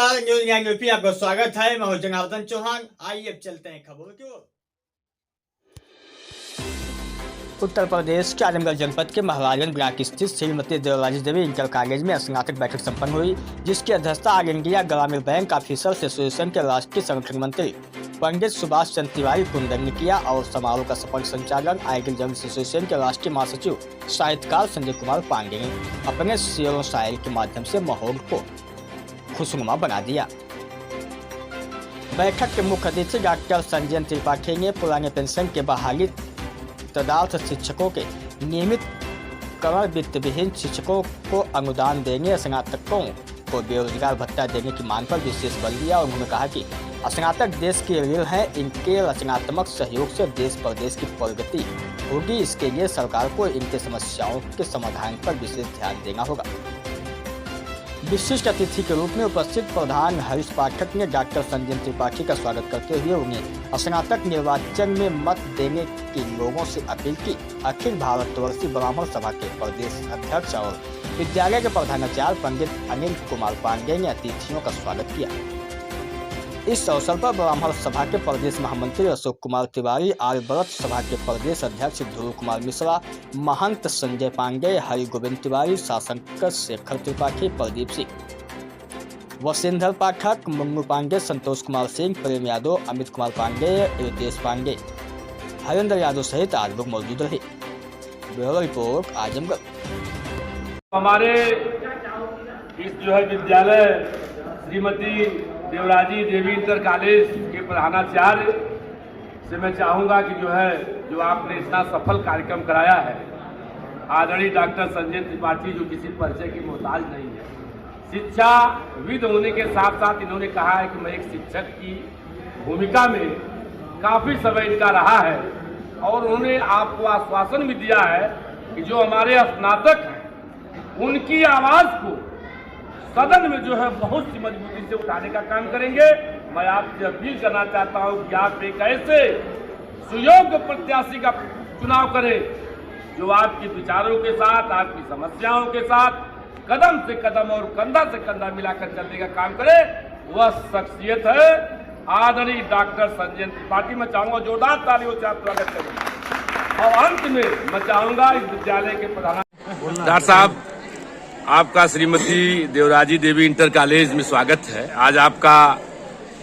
नमस्कार, न्यूज 9 पे आपका स्वागत है। मैं हूं जनार्दन चौहान। आइए अब चलते हैं खबरों की ओर। उत्तर प्रदेश के आजमगढ़ जनपद के महराजगंज ब्लॉक स्थित श्रीमती देवराजी देवी इंटर कॉलेज में स्नातक बैठक संपन्न हुई, जिसकी अध्यक्षता ऑल इंडिया ग्रामीण बैंक ऑफिसर्स एसोसिएशन के राष्ट्रीय संगठन मंत्री पंडित सुभाष चंद्र तिवारी कुंदन ने किया और समारोह का सफल संचालन आईगिल जर्नलिस्ट एसोसिएशन के राष्ट्रीय महासचिव साहित्यकार संजय कुमार पांडे ने अपने शेरों शायरी के माध्यम से माहौल को खुशनुमा बना दिया। बैठक के मुख्य अतिथि डॉक्टर संजय त्रिपाठी ने पुराने पेंशन के बहाली, तदार्थ शिक्षकों के नियमित करण वित्त विहीन शिक्षकों को अनुदान देने, स्नातकों को बेरोजगार भत्ता देने की मांग पर विशेष बल दिया। उन्होंने कहा कि स्नातक देश की रीढ़ हैं, इनके रचनात्मक सहयोग से देश प्रदेश की प्रगति होगी। इसके लिए सरकार को इनके समस्याओं के समाधान पर विशेष ध्यान देना होगा। विशिष्ट अतिथि के रूप में उपस्थित प्रधान हरीश पाठक ने डॉक्टर संजय त्रिपाठी का स्वागत करते हुए उन्हें स्नातक निर्वाचन में मत देने की लोगों से अपील की। अखिल भारतवर्षीय ब्राह्मण सभा के प्रदेश अध्यक्ष और विद्यालय के प्रधानाचार्य पंडित अनिल कुमार पांडे ने अतिथियों का स्वागत किया। इस अवसर पर ब्राह्मण सभा के प्रदेश महामंत्री अशोक कुमार तिवारी, आर्यव्रत सभा के प्रदेश अध्यक्ष ध्रुव कुमार मिश्रा, महंत संजय पांडे, हरि गोविंद तिवारी, शासक शेखर त्रिपाठी, प्रदीप सिंह, वसुंधर पाठक, मुन्नू पांडे, संतोष कुमार सिंह, प्रेम यादव, अमित कुमार पांडे, रितेश पांडे, हरेंद्र यादव सहित आज लोग मौजूद रहे। Bureau report Azamgarh. हमारे इस जो है विद्यालय श्रीमती देवराजी देवी इंटर कॉलेज के प्रधानाचार्य से मैं चाहूँगा कि जो आपने इतना सफल कार्यक्रम कराया है, आदरणीय डॉक्टर संजय त्रिपाठी जो किसी परिचय की मोहताज नहीं है, शिक्षाविद होने के साथ साथ इन्होंने कहा है कि मैं एक शिक्षक की भूमिका में काफ़ी समय इनका रहा है और उन्होंने आपको आश्वासन भी दिया है कि जो हमारे स्नातक हैं उनकी आवाज़ को सदन में बहुत सी मजबूती से उठाने का काम करेंगे। मैं आपसे अपील करना चाहता हूं कि आप एक ऐसे सुयोग्य प्रत्याशी का चुनाव करें जो आपके विचारों के साथ, आपकी समस्याओं के साथ कदम से कदम और कंधा से कंधा मिलाकर चलने का काम करे। वह शख्सियत है आदरणीय डॉक्टर संजय त्रिपाठी। मैं चाहूंगा जोरदार तालियों से आप स्वागत करें। और अंत में मैं चाहूंगा इस विद्यालय के प्रधान डॉक्टर साहब, आपका श्रीमती देवराजी देवी इंटर कॉलेज में स्वागत है। आज आपका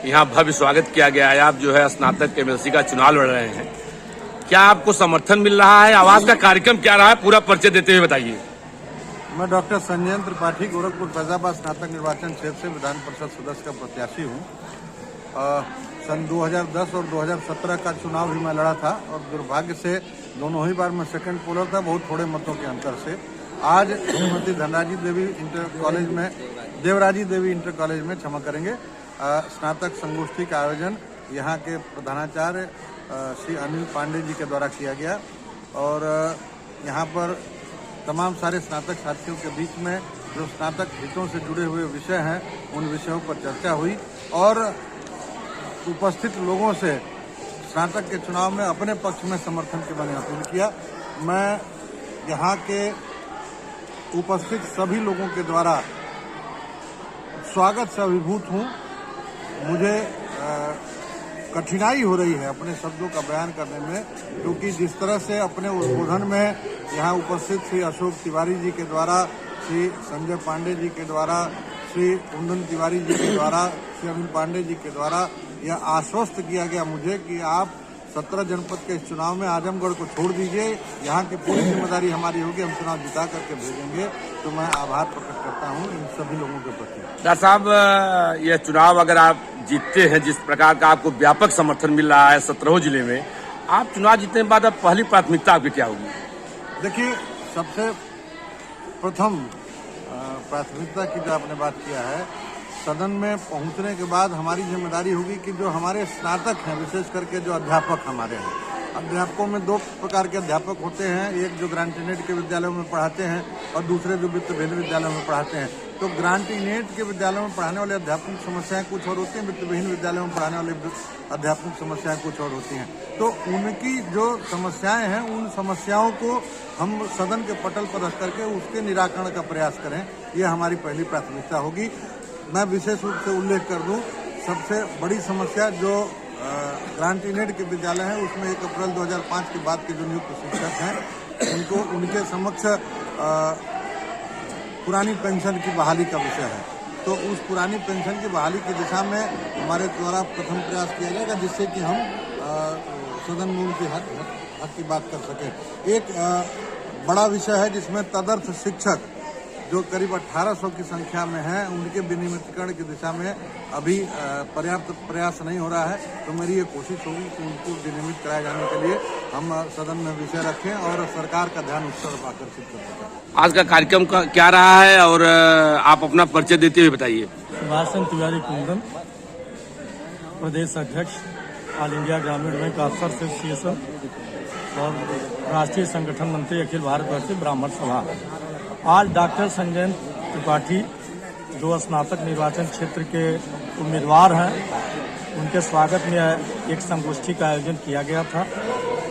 यहाँ भव्य स्वागत किया गया है। आप स्नातक एमएलसी का चुनाव लड़ रहे हैं, क्या आपको समर्थन मिल रहा है? आवाज का कार्यक्रम क्या रहा है, पूरा परिचय देते हुए बताइए। मैं डॉक्टर संजय त्रिपाठी गोरखपुर फैजाबाद स्नातक निर्वाचन क्षेत्र से विधान परिषद सदस्य का प्रत्याशी हूँ। सन 2010 और 2017 का चुनाव भी मैं लड़ा था और दुर्भाग्य से दोनों ही बार मैं सेकंड पोलर था, बहुत थोड़े मतों के अंतर से। आज श्रीमती देवराजी देवी इंटर कॉलेज में क्षमा करेंगे स्नातक संगोष्ठी का आयोजन यहाँ के प्रधानाचार्य श्री अनिल पांडे जी के द्वारा किया गया और यहाँ पर तमाम सारे स्नातक साथियों के बीच में जो स्नातक हितों से जुड़े हुए विषय हैं उन विषयों पर चर्चा हुई और उपस्थित लोगों से स्नातक के चुनाव में अपने पक्ष में समर्थन के मैंने अपील किया। मैं यहाँ के उपस्थित सभी लोगों के द्वारा स्वागत से अभिभूत हूँ। मुझे कठिनाई हो रही है अपने शब्दों का बयान करने में, क्योंकि जिस तरह से अपने उद्बोधन में यहाँ उपस्थित श्री अशोक तिवारी जी के द्वारा, श्री संजय पांडे जी के द्वारा, श्री कुंदन तिवारी जी के द्वारा, श्री अनिल पांडे जी के द्वारा यह आश्वस्त किया गया मुझे कि आप 17 जनपद के इस चुनाव में आजमगढ़ को छोड़ दीजिए, यहाँ की पूरी जिम्मेदारी हमारी होगी, हम चुनाव जिता करके भेजेंगे। तो मैं आभार प्रकट करता हूँ इन सभी लोगों के प्रति। डॉक्टर साहब, यह चुनाव अगर आप जीतते हैं, जिस प्रकार का आपको व्यापक समर्थन मिल रहा है 17 जिले में, आप चुनाव जीतने के बाद अब पहली प्राथमिकता आपकी क्या होगी? देखिए, सबसे प्रथम प्राथमिकता की जो आपने बात किया है, सदन में पहुंचने के बाद हमारी जिम्मेदारी होगी कि जो हमारे स्नातक हैं, विशेष करके जो अध्यापक हमारे हैं, अध्यापकों में दो प्रकार के अध्यापक होते हैं, एक जो ग्रांटीनेट के विद्यालयों में पढ़ाते हैं और दूसरे जो वित्त विहीन विद्यालयों में पढ़ाते हैं। तो ग्रांटीनेट के विद्यालयों में पढ़ाने वाले अध्यापक समस्याएं कुछ और होती हैं, वित्त विहीन विद्यालयों में पढ़ाने वाले अध्यापक समस्याएं कुछ और होती हैं। तो उनकी जो समस्याएं हैं, उन समस्याओं को हम सदन के पटल पर रख करके उसके निराकरण का प्रयास करें, ये हमारी पहली प्राथमिकता होगी। मैं विशेष रूप से उल्लेख कर दूं, सबसे बड़ी समस्या जो ग्रांटीनेड के विद्यालय हैं उसमें 1 अप्रैल 2005 के बाद के जो नियुक्त शिक्षक हैं उनके समक्ष पुरानी पेंशन की बहाली का विषय है। तो उस पुरानी पेंशन की बहाली की दिशा में हमारे द्वारा प्रथम प्रयास किया जाएगा, जिससे कि हम सदन में उनकी हक की बात कर सकें। एक बड़ा विषय है जिसमें तदर्थ शिक्षक जो करीब 1800 की संख्या में हैं, उनके विनियमितीकरण की दिशा में अभी पर्याप्त प्रयास नहीं हो रहा है। तो मेरी ये कोशिश होगी कि उनको विनियमित कराए जाने के लिए हम सदन में विषय रखें और सरकार का ध्यान उस तरफ आकर्षित कर सकें। आज का कार्यक्रम का क्या रहा है और आप अपना परिचय देते हुए बताइए। सुभाष चंद्र तिवारी कुंदन, प्रदेश अध्यक्ष ऑल इंडिया ग्रामीण बैंक अफसर्स एसोसिएशन और राष्ट्रीय संगठन मंत्री अखिल भारतवर्षीय ब्राह्मण सभा। आज डॉक्टर संजय त्रिपाठी जो स्नातक निर्वाचन क्षेत्र के उम्मीदवार हैं, उनके स्वागत में एक संगोष्ठी का आयोजन किया गया था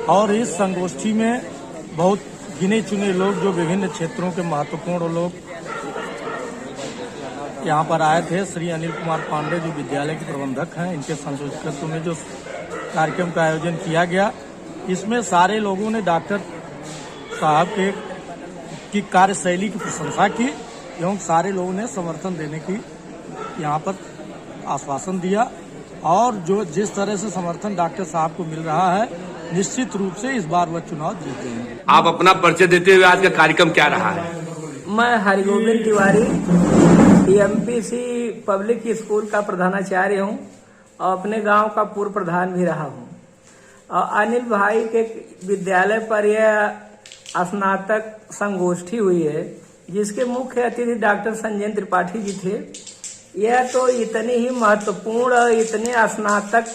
और इस संगोष्ठी में बहुत गिने चुने लोग जो विभिन्न क्षेत्रों के महत्वपूर्ण लोग यहाँ पर आए थे। श्री अनिल कुमार पांडे जो विद्यालय के प्रबंधक हैं, इनके संयोजकत्व में जो कार्यक्रम का आयोजन किया गया, इसमें सारे लोगों ने डॉक्टर साहब की कार्यशैली की प्रशंसा की एवं सारे लोगों ने समर्थन देने की यहाँ पर आश्वासन दिया और जो जिस तरह से समर्थन डॉक्टर साहब को मिल रहा है, निश्चित रूप से इस बार वह चुनाव जीतेंगे। आप अपना परिचय देते हुए आज का कार्यक्रम क्या रहा है। मैं Harigovind Tiwari TMPC public school का प्रधानाचार्य हूँ और अपने गांव का पूर्व प्रधान भी रहा हूँ। और अनिल भाई के विद्यालय पर यह स्नातक संगोष्ठी हुई है, जिसके मुख्य अतिथि डॉक्टर संजय त्रिपाठी जी थे। यह तो इतनी ही महत्वपूर्ण और इतने स्नातक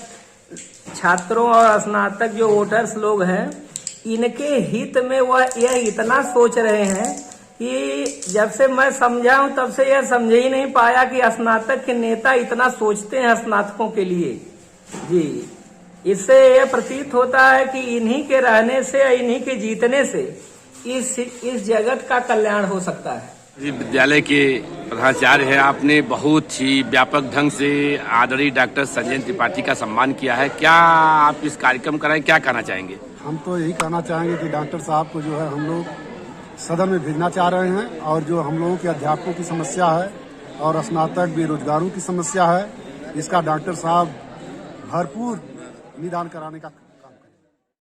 छात्रों और स्नातक जो वोटर्स लोग हैं, इनके हित में वह यह इतना सोच रहे हैं कि जब से मैं समझा हूं तब से यह समझ ही नहीं पाया कि स्नातक के नेता इतना सोचते हैं स्नातकों के लिए। जी, इससे यह प्रतीत होता है कि इन्हीं के रहने से, इन्हीं के जीतने से इस जगत का कल्याण हो सकता है। जी, विद्यालय के प्रधानाचार्य हैं, आपने बहुत ही व्यापक ढंग से आदरणीय डॉक्टर संजय त्रिपाठी का सम्मान किया है। क्या आप इस कार्यक्रम कराएं, क्या कहना चाहेंगे। हम तो यही कहना चाहेंगे कि डॉक्टर साहब को जो है हम लोग सदन में भेजना चाह रहे हैं और जो हम लोगों के अध्यापकों की समस्या है और स्नातक बेरोजगारों की समस्या है, इसका डॉक्टर साहब भरपूर निदान कराने का